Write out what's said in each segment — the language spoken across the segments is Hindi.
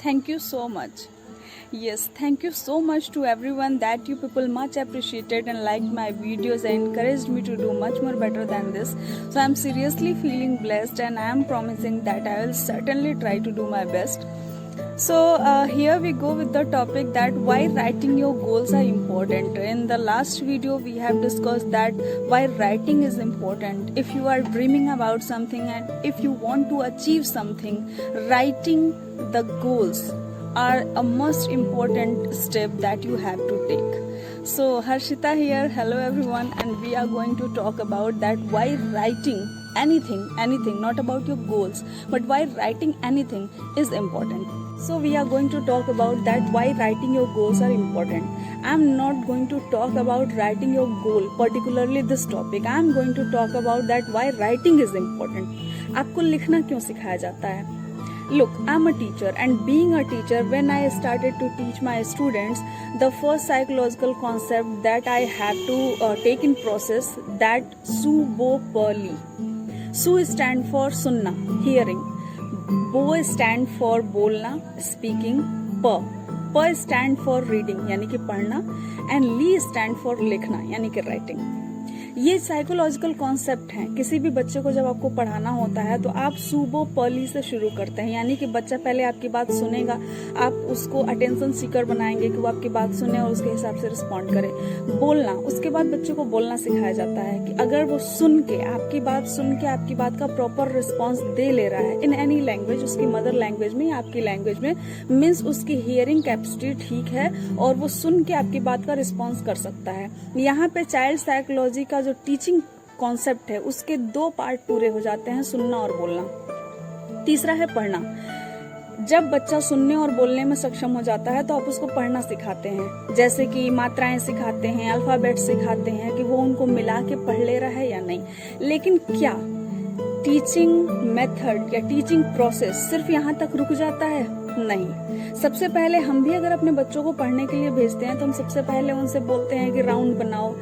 Thank you so much. Yes, thank you so much to everyone that you people much appreciated and liked my videos and encouraged me to do much more better than this. So I'm seriously feeling blessed and I am promising that I will certainly try to do my best. So here we go with the topic that why writing your goals are important. In the last video we have discussed that why writing is important. If you are dreaming about something and if you want to achieve something, writing the goals are a most important step that you have to take. So Harshita here, hello everyone, and we are going to talk about that why writing anything, not about your goals, but why writing anything is important. So we are going to talk about that why writing your goals are important. I am not going to talk about writing your goal, particularly this topic. I am going to talk about that why writing is important. आपको लिखना क्यों सिखाया जाता है? Look, I'm a teacher, and being a teacher, when I started to teach my students, the first psychological concept that I have to take in process that su bo pa li. Su stand for sunna, hearing. Bo stand for bolna, speaking. Pa stand for reading, यानी कि पढ़ना, and li stand for लिखना, यानी कि writing. ये साइकोलॉजिकल कॉन्सेप्ट है. किसी भी बच्चे को जब आपको पढ़ाना होता है तो आप सुबो पली से शुरू करते हैं, यानी कि बच्चा पहले आपकी बात सुनेगा, आप उसको अटेंशन सीकर बनाएंगे कि वो आपकी बात सुने और उसके हिसाब से रिस्पॉन्ड करे. बोलना, उसके बाद बच्चे को बोलना सिखाया जाता है कि अगर वो सुन के आपकी बात का प्रॉपर रिस्पॉन्स दे ले रहा है इन एनी लैंग्वेज, उसकी मदर लैंग्वेज में या आपकी लैंग्वेज में, मीन्स उसकी हियरिंग कैपेसिटी ठीक है और वो सुन के आपकी बात का रिस्पॉन्स कर सकता है. यहाँ पे चाइल्ड साइकोलॉजी का जो टीचिंग कॉन्सेप्ट है उसके दो पार्ट पूरे हो जाते हैं, सुनना और बोलना. तीसरा है पढ़ना. जब बच्चा सुनने और बोलने में सक्षम हो जाता है तो आप उसको पढ़ना सिखाते हैं, जैसे कि मात्राएं सिखाते हैं, अल्फाबेट सिखाते हैं कि वो उनको मिला के पढ़ ले रहा है या नहीं. लेकिन क्या टीचिंग मेथड या टीचिंग प्रोसेस सिर्फ यहाँ तक रुक जाता है? नहीं. सबसे पहले हम भी अगर अपने बच्चों को पढ़ने के लिए भेजते हैं तो हम सबसे पहले उनसे बोलते हैं कि राउंड बनाओ,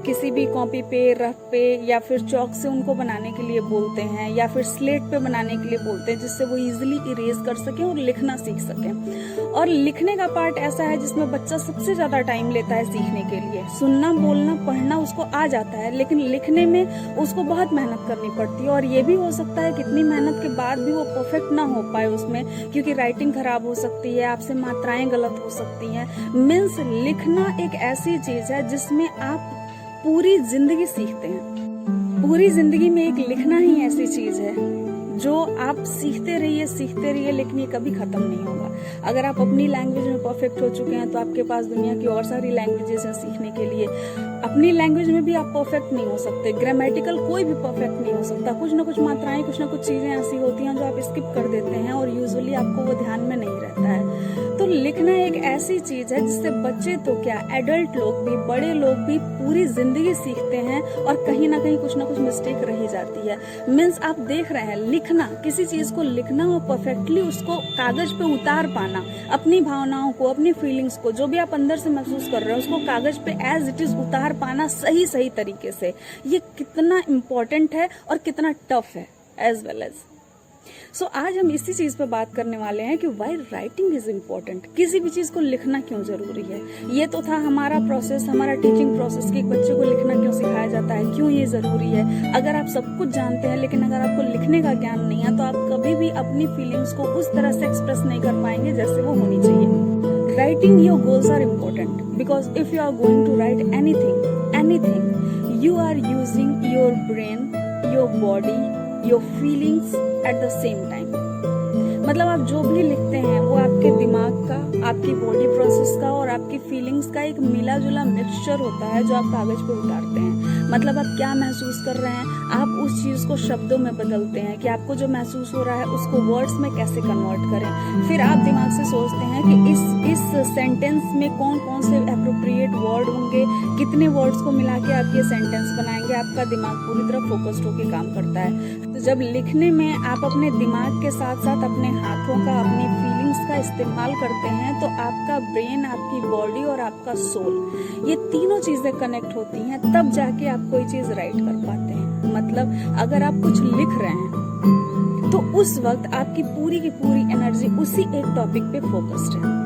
किसी भी कॉपी पे, रफ पे या फिर चौक से उनको बनाने के लिए बोलते हैं, या फिर स्लेट पे बनाने के लिए बोलते हैं, जिससे वो इजीली इरेज कर सकें और लिखना सीख सकें. और लिखने का पार्ट ऐसा है जिसमें बच्चा सबसे ज्यादा टाइम लेता है सीखने के लिए. सुनना, बोलना, पढ़ना उसको आ जाता है, लेकिन लिखने में उसको बहुत मेहनत करनी पड़ती है. और ये भी हो सकता है कितनी मेहनत के बाद भी वो परफेक्ट ना हो पाए उसमें, क्योंकि राइटिंग खराब हो सकती है, आपसे मात्राएं गलत हो सकती हैं. मीन्स लिखना एक ऐसी चीज है जिसमें आप पूरी जिंदगी सीखते हैं. पूरी जिंदगी में एक लिखना ही ऐसी चीज है जो आप सीखते रहिए, लेकिन ये कभी खत्म नहीं होगा. अगर आप अपनी लैंग्वेज में परफेक्ट हो चुके हैं तो आपके पास दुनिया की और सारी लैंग्वेजेस हैं सीखने के लिए. अपनी लैंग्वेज में भी आप परफेक्ट नहीं हो सकते, ग्रामेटिकल कोई भी परफेक्ट नहीं हो सकता. कुछ ना कुछ मात्राएं, कुछ ना कुछ चीजें ऐसी होती हैं जो आप स्किप कर देते हैं और यूजुअली आपको वो ध्यान में नहीं रहता है. तो लिखना एक ऐसी चीज है जिससे बच्चे तो क्या, एडल्ट लोग भी, बड़े लोग भी पूरी जिंदगी सीखते हैं और कहीं ना कहीं कुछ ना कुछ मिस्टेक रही जाती है. मीन्स आप देख रहे हैं, लिखना, किसी चीज को लिखना और परफेक्टली उसको कागज पे उतार पाना, अपनी भावनाओं को, अपनी फीलिंग्स को, जो भी आप अंदर से महसूस कर रहे हो उसको कागज पे एज इट इज उतार पाना सही तरीके से, ये कितना इम्पोर्टेंट है और कितना टफ है एज वेल एज. सो आज हम इसी चीज पे बात करने वाले हैं कि व्हाई राइटिंग इज इम्पोर्टेंट. किसी भी चीज को लिखना क्यों जरूरी है. ये तो था हमारा प्रोसेस, हमारा टीचिंग प्रोसेस कि एक बच्चे को लिखना क्यों सिखाया जाता है, क्यों ये जरूरी है. अगर आप सब कुछ जानते हैं लेकिन अगर आपको लिखने का ज्ञान नहीं है तो आप कभी भी अपनी फीलिंग्स को उस तरह से एक्सप्रेस नहीं कर पाएंगे जैसे वो होनी चाहिए. Writing your goals are important because if you are going to write anything you are using your brain, your body, your feelings at the same time. मतलब आप जो भी लिखते हैं वो आपके दिमाग का, आपकी बॉडी प्रोसेस का और आपकी फीलिंग्स का एक मिला जुला मिक्सचर होता है जो आप कागज पे उतारते हैं. मतलब आप क्या महसूस कर रहे हैं, आप उस चीज को शब्दों में बदलते हैं कि आपको जो महसूस हो रहा है उसको वर्ड्स में कैसे कन्वर्ट करें. फिर आप दिमाग से सोचते हैं कि इस सेंटेंस में कौन कौन से एप्रोप्रिएट वर्ड होंगे, कितने वर्ड्स को मिला के आप ये सेंटेंस बनाएंगे. आपका दिमाग पूरी तरह फोकस्ड होकर काम करता है. तो जब लिखने में आप अपने दिमाग के साथ साथ अपने हाथों का, अपनी फीलिंग्स का इस्तेमाल करते हैं तो आपका ब्रेन, आपकी बॉडी और आपका सोल, ये तीनों चीजें कनेक्ट होती हैं, तब जाके आप कोई चीज राइट कर पाते हैं. मतलब अगर आप कुछ लिख रहे हैं तो उस वक्त आपकी पूरी की पूरी एनर्जी उसी एक टॉपिक पे फोकस्ड है।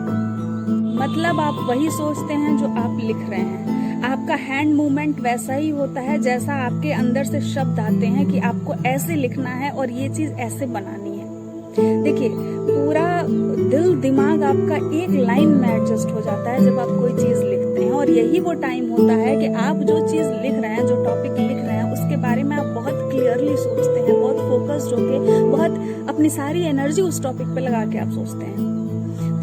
मतलब आप वही सोचते हैं जो आप लिख रहे हैं। आपका हैंड मूवमेंट वैसा ही होता है जैसा आपके अंदर से शब्द आते हैं कि आपको ऐसे लिखना है और ये चीज ऐसे बनानी है। देखिए, पूरा दिल दिमाग आपका एक लाइन में एडजस्ट हो जाता है जब आप कोई चीज लिखते हैं, और यही वो टाइम होता है कि आप जो चीज लिख रहे हैं, जो टॉपिक लिख रहे हैं, उसके बारे में आप बहुत क्लियरली सोचते हैं, बहुत फोकस्ड होके, बहुत अपनी सारी एनर्जी उस टॉपिक पे लगा के आप सोचते हैं।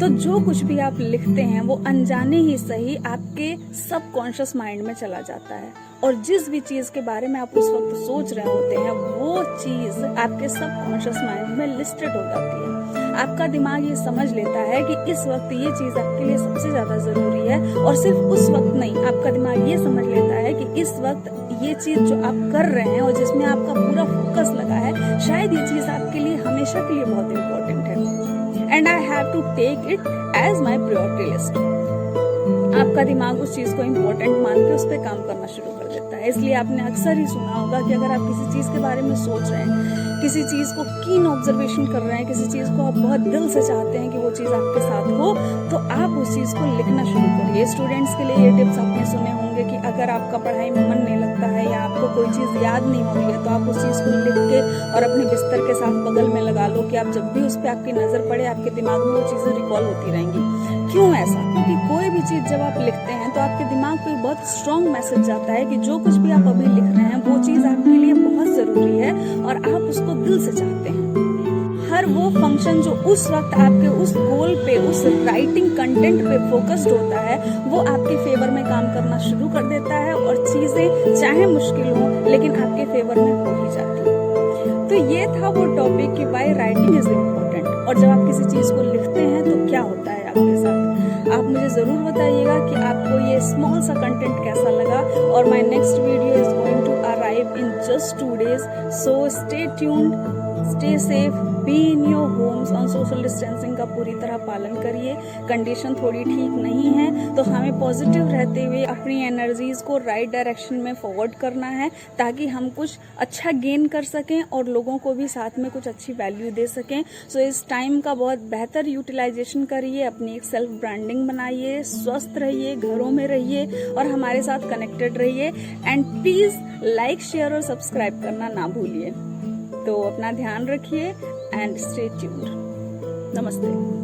तो जो कुछ भी आप लिखते हैं वो अनजाने ही सही आपके सबकॉन्शियस माइंड में चला जाता है, और जिस भी चीज के बारे में आप उस वक्त सोच रहे होते हैं वो चीज आपके सबकॉन्शियस माइंड में लिस्टेड हो जाती है। आपका दिमाग ये समझ लेता है कि इस वक्त ये चीज आपके लिए सबसे ज्यादा जरूरी है, और सिर्फ उस वक्त नहीं, आपका दिमाग ये समझ लेता है कि इस वक्त ये चीज जो आप कर रहे हैं और जिसमें आपका पूरा फोकस लगा है, शायद ये चीज आपके लिए हमेशा के लिए बहुत इंपॉर्टेंट है, and I have to take it as my priority list. आपका दिमाग उस चीज को इम्पोर्टेंट मान के उस पर काम करना शुरू कर देता है। इसलिए आपने अक्सर ही सुना होगा कि अगर आप किसी चीज के बारे में सोच रहे हैं, किसी चीज को कीन ऑब्जर्वेशन कर रहे हैं, किसी चीज को आप बहुत दिल से चाहते हैं कि वो चीज आपके साथ हो, तो आप उस चीज को लिखना शुरू करिए। स्टूडेंट्स के लिए ये टिप्स आपने सुने होंगे कि अगर आपका पढ़ाई में मन नहीं लगता है या आपको कोई चीज याद नहीं हो रही है, तो आप उस चीज को लिख के और अपने बिस्तर के साथ बगल में लगा लो कि आप जब भी उस पर आपकी नजर पड़े, आपके दिमाग में वो चीजें रिकॉल होती रहेंगी। क्यों ऐसा? क्योंकि कोई भी चीज जब आप लिखते हैं तो आपके दिमाग पे बहुत स्ट्रॉन्ग मैसेज जाता है कि जो कुछ भी आप अभी लिख रहे हैं वो चीज आपके लिए बहुत जरूरी है और आप उसको दिल से चाहते हैं। हर वो फंक्शन जो उस वक्त आपके उस गोल पे, उस राइटिंग कंटेंट पे फोकस्ड होता है, वो आपके फेवर में काम करना शुरू कर देता है, और चीजें चाहे मुश्किल हो लेकिन आपके फेवर में हो ही जाती है। तो ये था वो टॉपिक कि व्हाई राइटिंग इज इम्पोर्टेंट, और जब आप किसी चीज को लिखते हैं तो क्या होता है आपके साथ। आप मुझे जरूर बताइएगा कि आपको ये स्मॉल सा कंटेंट कैसा लगा, और my next video is going to arrive in just 2 days, so stay tuned, stay safe, be in your homes, और सोशल डिस्टेंसिंग का पूरी तरह पालन करिए। कंडीशन थोड़ी ठीक नहीं है तो हमें पॉजिटिव रहते हुए अपनी एनर्जीज को राइट डायरेक्शन में फॉरवर्ड करना है, ताकि हम कुछ अच्छा गेन कर सकें और लोगों को भी साथ में कुछ अच्छी वैल्यू दे सकें। सो इस टाइम का बहुत बेहतर यूटिलाइजेशन करिए, अपनी एक सेल्फ ब्रांडिंग बनाइए, स्वस्थ रहिए, घरों में रहिए और हमारे साथ कनेक्टेड रहिए, एंड प्लीज लाइक, शेयर और सब्सक्राइब करना ना भूलिए। तो अपना ध्यान रखिए एंड स्टे ट्यून्ड। नमस्ते।